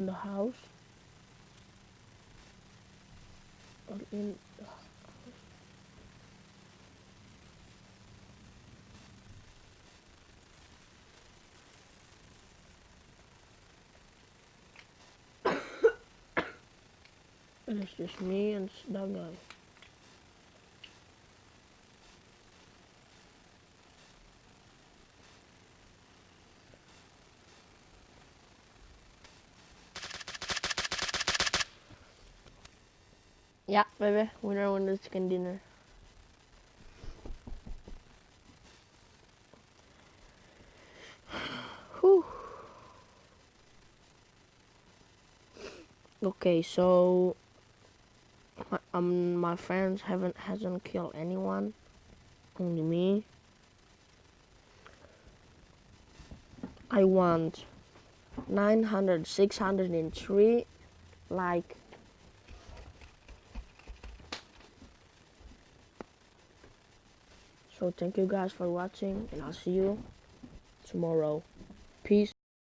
in the house. Or in and it's just me and that guy. Yeah, baby, winner win the chicken dinner. Whew. Okay, so my friends hasn't killed anyone, only me. I want 900, 603, like. So thank you guys for watching, and I'll see you tomorrow. Peace.